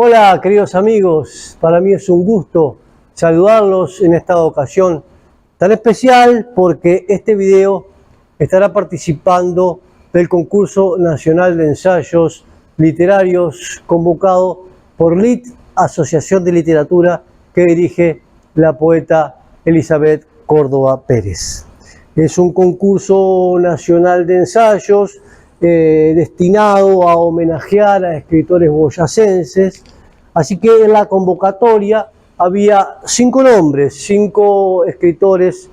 Hola queridos amigos, para mí es un gusto saludarlos en esta ocasión tan especial porque este video estará participando del concurso nacional de ensayos literarios convocado por LIT, Asociación de Literatura, que dirige la poeta Elizabeth Córdoba Pérez. Es un concurso nacional de ensayos destinado a homenajear a escritores boyacenses, así que en la convocatoria había 5 nombres, 5 escritores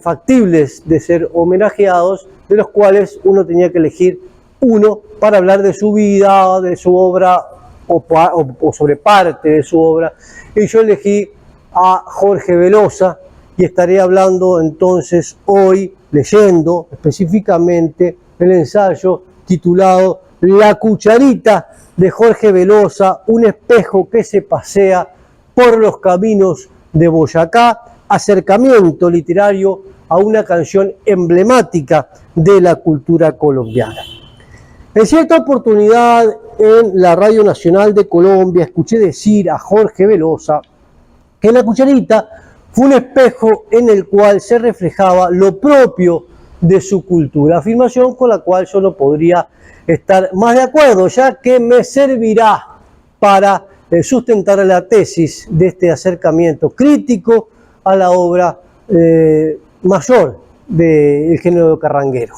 factibles de ser homenajeados, de los cuales uno tenía que elegir uno para hablar de su vida, de su obra o sobre parte de su obra, y yo elegí a Jorge Velosa y estaré hablando entonces hoy, leyendo específicamente el ensayo titulado La cucharita de Jorge Velosa, un espejo que se pasea por los caminos de Boyacá, acercamiento literario a una canción emblemática de la cultura colombiana. En cierta oportunidad en la Radio Nacional de Colombia escuché decir a Jorge Velosa que la cucharita fue un espejo en el cual se reflejaba lo propio de su cultura, afirmación con la cual yo no podría estar más de acuerdo, ya que me servirá para sustentar la tesis de este acercamiento crítico a la obra mayor del género carranguero.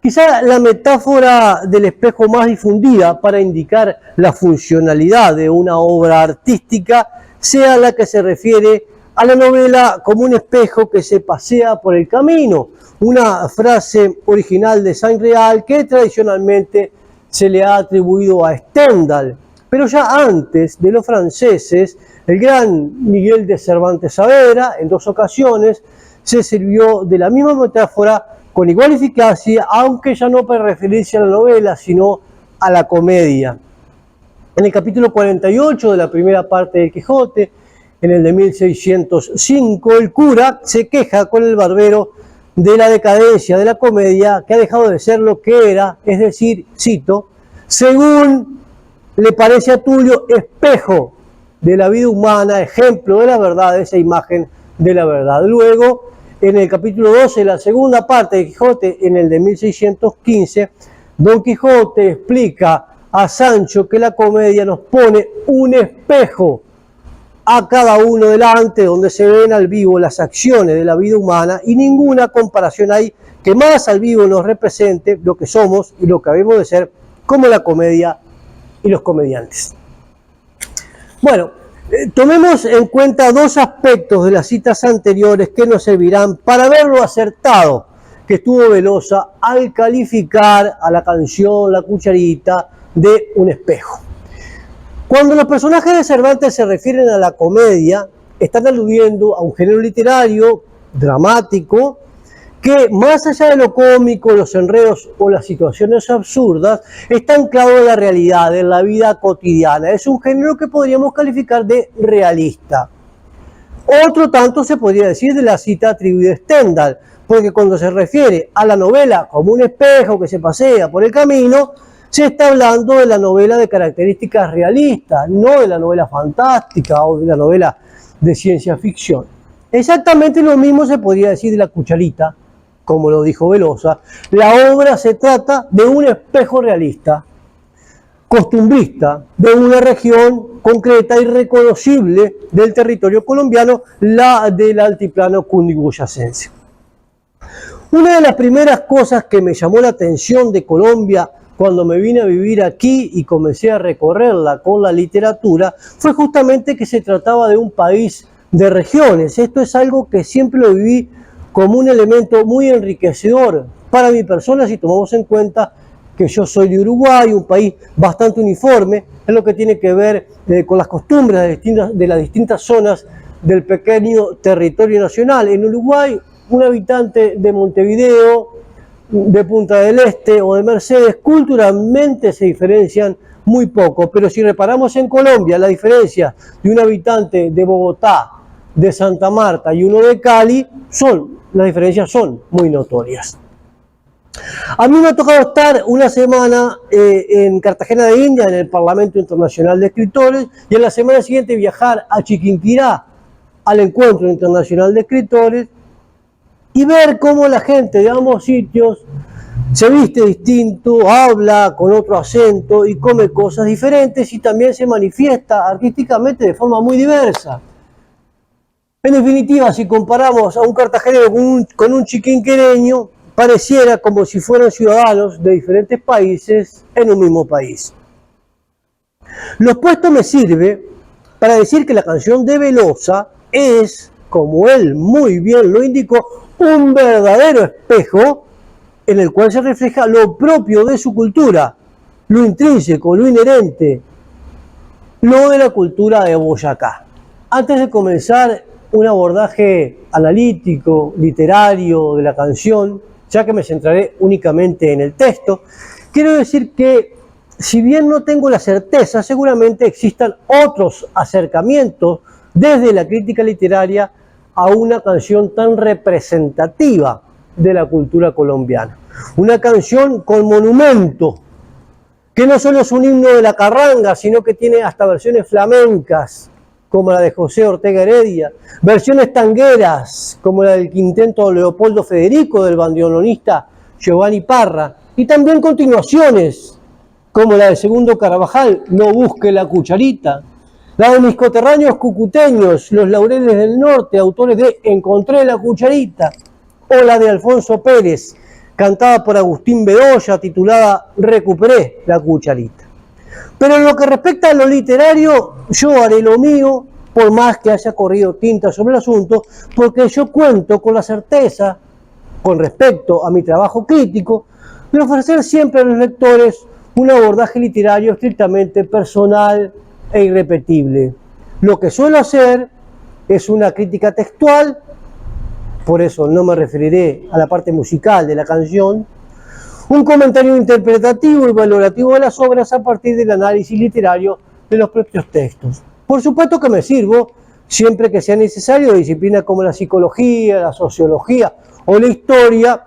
Quizá la metáfora del espejo más difundida para indicar la funcionalidad de una obra artística sea la que se refiere a la novela como un espejo que se pasea por el camino, una frase original de Saint-Real que tradicionalmente se le ha atribuido a Stendhal, pero ya antes de los franceses, el gran Miguel de Cervantes Saavedra, en 2 ocasiones, se sirvió de la misma metáfora con igual eficacia, aunque ya no para referirse a la novela, sino a la comedia. En el capítulo 48 de la primera parte del Quijote, en el de 1605, el cura se queja con el barbero de la decadencia de la comedia, que ha dejado de ser lo que era, es decir, cito, según le parece a Tulio, espejo de la vida humana, ejemplo de la verdad, esa imagen de la verdad. Luego, en el capítulo 12, la segunda parte de Quijote, en el de 1615, Don Quijote explica a Sancho que la comedia nos pone un espejo a cada uno delante, donde se ven al vivo las acciones de la vida humana, y ninguna comparación hay que más al vivo nos represente lo que somos y lo que habemos de ser, como la comedia y los comediantes. Bueno, tomemos en cuenta 2 aspectos de las citas anteriores que nos servirán para ver lo acertado que estuvo Velosa al calificar a la canción La cucharita de un espejo. Cuando los personajes de Cervantes se refieren a la comedia, están aludiendo a un género literario dramático que, más allá de lo cómico, los enredos o las situaciones absurdas, está anclado en la realidad, en la vida cotidiana. Es un género que podríamos calificar de realista. Otro tanto se podría decir de la cita atribuida a Stendhal, porque cuando se refiere a la novela como un espejo que se pasea por el camino, se está hablando de la novela de características realistas, no de la novela fantástica o de la novela de ciencia ficción. Exactamente lo mismo se podría decir de La cucharita, como lo dijo Velosa. La obra se trata de un espejo realista, costumbrista, de una región concreta y reconocible del territorio colombiano, la del altiplano cundiboyacense. Una de las primeras cosas que me llamó la atención de Colombia cuando me vine a vivir aquí y comencé a recorrerla con la literatura, fue justamente que se trataba de un país de regiones. Esto es algo que siempre lo viví como un elemento muy enriquecedor para mi persona, si tomamos en cuenta que yo soy de Uruguay, un país bastante uniforme en lo que tiene que ver con las costumbres de las distintas zonas del pequeño territorio nacional. En Uruguay, un habitante de Montevideo, de Punta del Este o de Mercedes, culturalmente se diferencian muy poco, pero si reparamos en Colombia la diferencia de un habitante de Bogotá, de Santa Marta y uno de Cali, las diferencias son muy notorias. A mí me ha tocado estar una semana en Cartagena de India, en el Parlamento Internacional de Escritores, y en la semana siguiente viajar a Chiquinquirá, al Encuentro Internacional de Escritores, y ver cómo la gente de ambos sitios se viste distinto, habla con otro acento y come cosas diferentes y también se manifiesta artísticamente de forma muy diversa. En definitiva, si comparamos a un cartagenero con un chiquinquereño, pareciera como si fueran ciudadanos de diferentes países en un mismo país. Lo expuesto me sirve para decir que la canción de Velosa es, como él muy bien lo indicó, un verdadero espejo en el cual se refleja lo propio de su cultura, lo intrínseco, lo inherente, lo de la cultura de Boyacá. Antes de comenzar un abordaje analítico, literario de la canción, ya que me centraré únicamente en el texto, quiero decir que si bien no tengo la certeza, seguramente existan otros acercamientos desde la crítica literaria a una canción tan representativa de la cultura colombiana. Una canción con monumento, que no solo es un himno de la carranga, sino que tiene hasta versiones flamencas, como la de José Ortega Heredia, versiones tangueras, como la del quinteto Leopoldo Federico, del bandoneonista Giovanni Parra, y también continuaciones, como la de Segundo Carvajal, No busque la cucharita, la de mis coterráneos cucuteños, Los Laureles del Norte, autores de Encontré la cucharita, o la de Alfonso Pérez, cantada por Agustín Bedoya, titulada Recuperé la cucharita. Pero en lo que respecta a lo literario, yo haré lo mío, por más que haya corrido tinta sobre el asunto, porque yo cuento con la certeza, con respecto a mi trabajo crítico, de ofrecer siempre a los lectores un abordaje literario estrictamente personal e irrepetible. Lo que suelo hacer es una crítica textual, por eso no me referiré a la parte musical de la canción, un comentario interpretativo y valorativo de las obras a partir del análisis literario de los propios textos. Por supuesto que me sirvo, siempre que sea necesario, de disciplinas como la psicología, la sociología o la historia,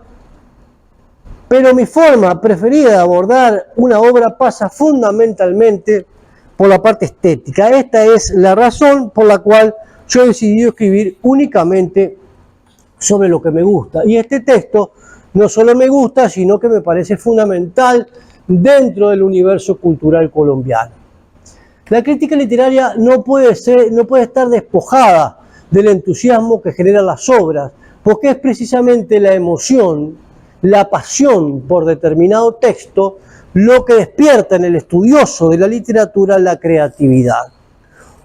pero mi forma preferida de abordar una obra pasa fundamentalmente por la parte estética. Esta es la razón por la cual yo he decidido escribir únicamente sobre lo que me gusta. Y este texto no solo me gusta, sino que me parece fundamental dentro del universo cultural colombiano. La crítica literaria no puede estar despojada del entusiasmo que generan las obras, porque es precisamente la emoción, la pasión por determinado texto, lo que despierta en el estudioso de la literatura la creatividad.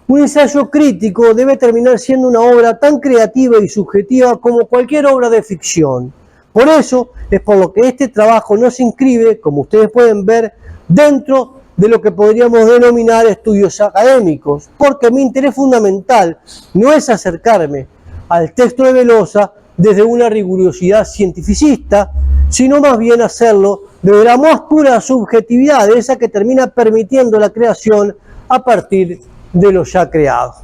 Un ensayo crítico debe terminar siendo una obra tan creativa y subjetiva como cualquier obra de ficción. Por eso es por lo que este trabajo no se inscribe, como ustedes pueden ver, dentro de lo que podríamos denominar estudios académicos, porque mi interés fundamental no es acercarme al texto de Velosa desde una rigurosidad cientificista, sino más bien hacerlo desde la más pura subjetividad, de esa que termina permitiendo la creación a partir de lo ya creado.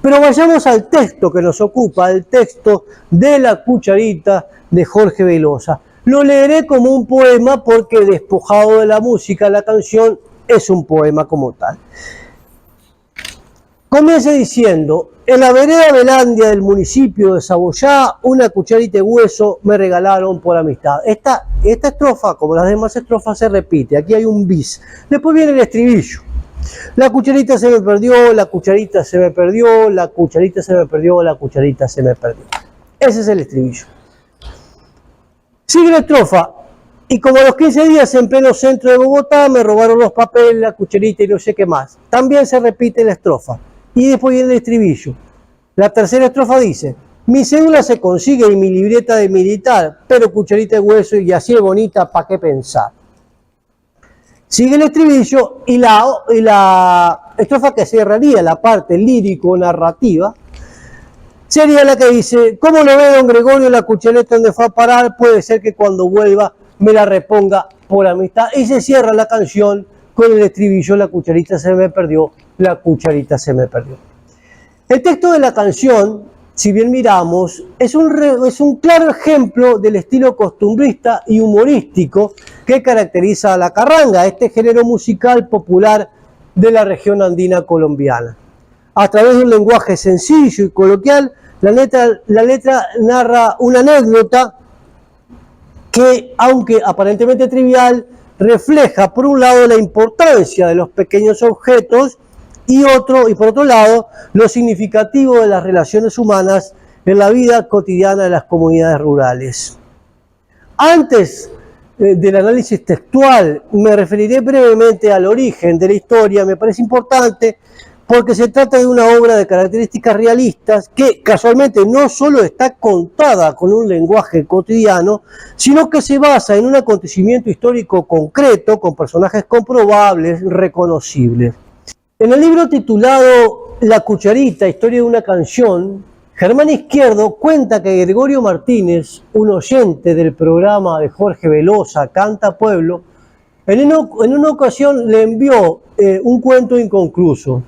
Pero vayamos al texto que nos ocupa, el texto de La cucharita de Jorge Velosa. Lo leeré como un poema porque despojado de la música, la canción es un poema como tal. Comienza diciendo: en la vereda Velandia del municipio de Saboyá, una cucharita de hueso me regalaron por amistad. Esta estrofa, como las demás estrofas, se repite. Aquí hay un bis. Después viene el estribillo. La cucharita se me perdió, la cucharita se me perdió, la cucharita se me perdió, la cucharita se me perdió. Ese es el estribillo. Sigue la estrofa. Y como a los 15 días en pleno centro de Bogotá me robaron los papeles, la cucharita y no sé qué más. También se repite la estrofa. Y después viene el estribillo. La tercera estrofa dice: mi cédula se consigue en mi libreta de militar, pero cucharita de hueso y así es bonita, ¿pa' qué pensar? Sigue el estribillo y la estrofa que cerraría la parte lírico-narrativa sería la que dice: ¿cómo lo ve don Gregorio la cuchareta donde fue a parar? Puede ser que cuando vuelva me la reponga por amistad. Y se cierra la canción con el estribillo: la cucharita se me perdió, la cucharita se me perdió. El texto de la canción si bien miramos, es un claro ejemplo del estilo costumbrista y humorístico que caracteriza a la carranga, este género musical popular de la región andina colombiana. A través de un lenguaje sencillo y coloquial, la letra narra una anécdota que, aunque aparentemente trivial, refleja por un lado la importancia de los pequeños objetos y por otro lado lo significativo de las relaciones humanas en la vida cotidiana de las comunidades rurales. Antes del análisis textual me referiré brevemente al origen de la historia. Me parece importante porque se trata de una obra de características realistas que casualmente no solo está contada con un lenguaje cotidiano, sino que se basa en un acontecimiento histórico concreto con personajes comprobables, reconocibles. En el libro titulado La Cucharita, historia de una canción, Germán Izquierdo cuenta que Gregorio Martínez, un oyente del programa de Jorge Velosa, Canta Pueblo, en una ocasión le envió un cuento inconcluso.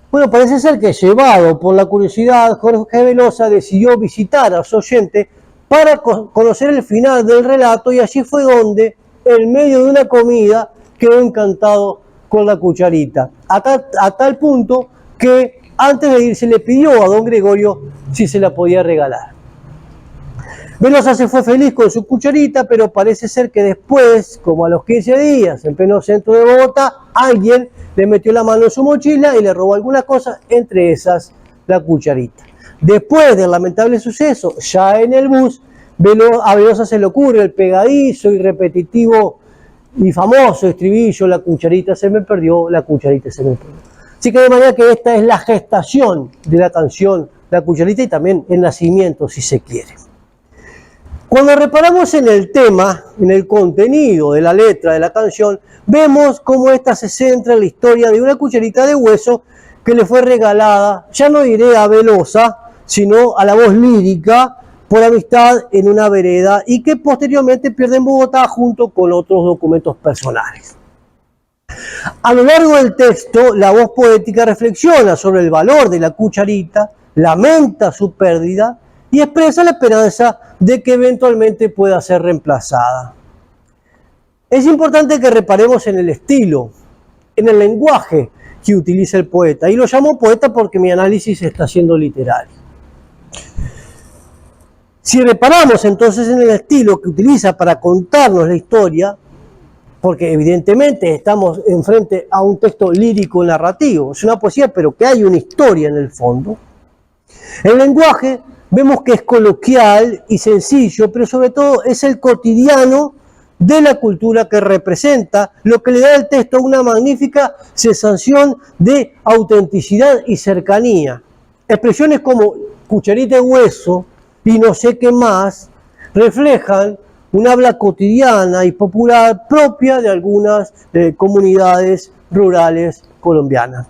Bueno, parece ser que, llevado por la curiosidad, Jorge Velosa decidió visitar a su oyente para conocer el final del relato, y allí fue donde, en medio de una comida, quedó encantado con la cucharita, a tal punto que antes de irse le pidió a don Gregorio si se la podía regalar. Velosa se fue feliz con su cucharita, pero parece ser que después, como a los 15 días, en pleno centro de Bogotá, alguien le metió la mano en su mochila y le robó algunas cosas, entre esas la cucharita. Después del lamentable suceso, ya en el bus, a Velosa se le ocurre el pegadizo y repetitivo y famoso estribillo: la cucharita se me perdió, la cucharita se me perdió. Así que de manera que esta es la gestación de la canción La Cucharita, y también el nacimiento, si se quiere. Cuando reparamos en el tema, en el contenido de la letra de la canción, vemos cómo esta se centra en la historia de una cucharita de hueso que le fue regalada, ya no diré a Velosa, sino a la voz lírica, por amistad en una vereda, y que posteriormente pierde en Bogotá junto con otros documentos personales. A lo largo del texto, la voz poética reflexiona sobre el valor de la cucharita, lamenta su pérdida y expresa la esperanza de que eventualmente pueda ser reemplazada. Es importante que reparemos en el estilo, en el lenguaje que utiliza el poeta, y lo llamo poeta porque mi análisis está siendo literario. Si reparamos entonces en el estilo que utiliza para contarnos la historia, porque evidentemente estamos enfrente a un texto lírico narrativo, es una poesía pero que hay una historia en el fondo, el lenguaje vemos que es coloquial y sencillo, pero sobre todo es el cotidiano de la cultura que representa, lo que le da al texto una magnífica sensación de autenticidad y cercanía. Expresiones como cucharita de hueso y no sé qué más reflejan un habla cotidiana y popular propia de algunas comunidades rurales colombianas.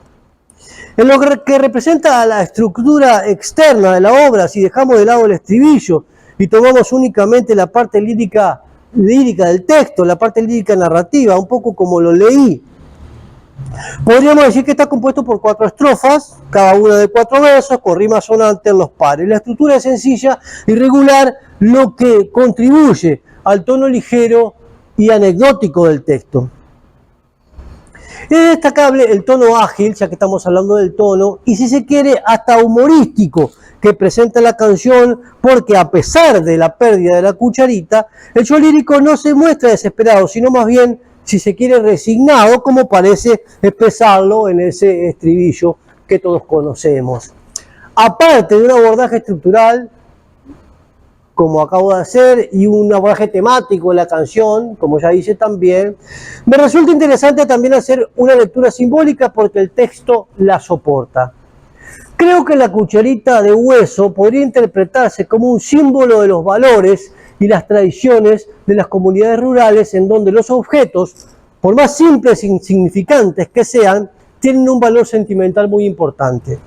En lo que representa a la estructura externa de la obra, si dejamos de lado el estribillo y tomamos únicamente la parte lírica del texto, la parte lírica narrativa, un poco como lo leí, podríamos decir que está compuesto por 4 estrofas, cada una de 4 versos, con rima sonante en los pares. La estructura es sencilla y regular, lo que contribuye al tono ligero y anecdótico del texto. Es destacable el tono ágil, ya que estamos hablando del tono, y si se quiere, hasta humorístico, que presenta la canción, porque a pesar de la pérdida de la cucharita, el yo lírico no se muestra desesperado, sino más bien, si se quiere, resignado, como parece expresarlo en ese estribillo que todos conocemos. Aparte de un abordaje estructural, como acabo de hacer, y un abordaje temático en la canción, como ya dice también, me resulta interesante también hacer una lectura simbólica porque el texto la soporta. Creo que la cucharita de hueso podría interpretarse como un símbolo de los valores y las tradiciones de las comunidades rurales, en donde los objetos, por más simples e insignificantes que sean, tienen un valor sentimental muy importante.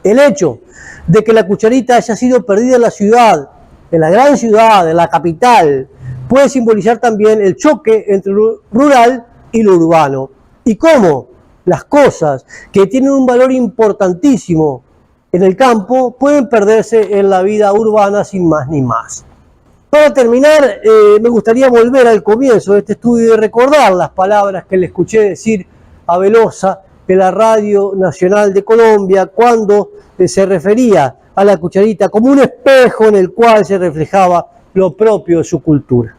El hecho de que la cucharita haya sido perdida en la ciudad, en la gran ciudad, en la capital, puede simbolizar también el choque entre lo rural y lo urbano. Y cómo las cosas que tienen un valor importantísimo en el campo pueden perderse en la vida urbana sin más ni más. Para terminar, me gustaría volver al comienzo de este estudio y recordar las palabras que le escuché decir a Velosa en la Radio Nacional de Colombia cuando se refería a la cucharita como un espejo en el cual se reflejaba lo propio de su cultura.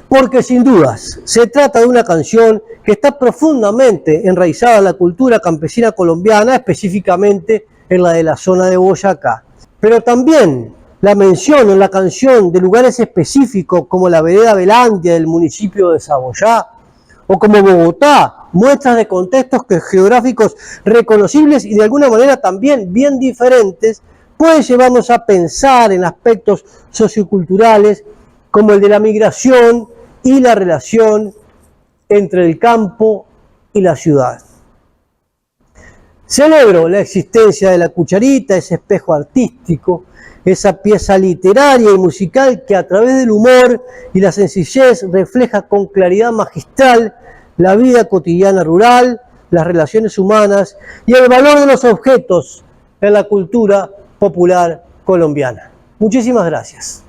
Porque sin dudas se trata de una canción que está profundamente enraizada en la cultura campesina colombiana, específicamente en la de la zona de Boyacá. Pero también la mención en la canción de lugares específicos como la vereda Velandia del municipio de Saboyá o como Bogotá, muestras de contextos geográficos reconocibles y de alguna manera también bien diferentes, puede llevarnos a pensar en aspectos socioculturales como el de la migración y la relación entre el campo y la ciudad. Celebro la existencia de la cucharita, ese espejo artístico, esa pieza literaria y musical que a través del humor y la sencillez refleja con claridad magistral la vida cotidiana rural, las relaciones humanas y el valor de los objetos en la cultura popular colombiana. Muchísimas gracias.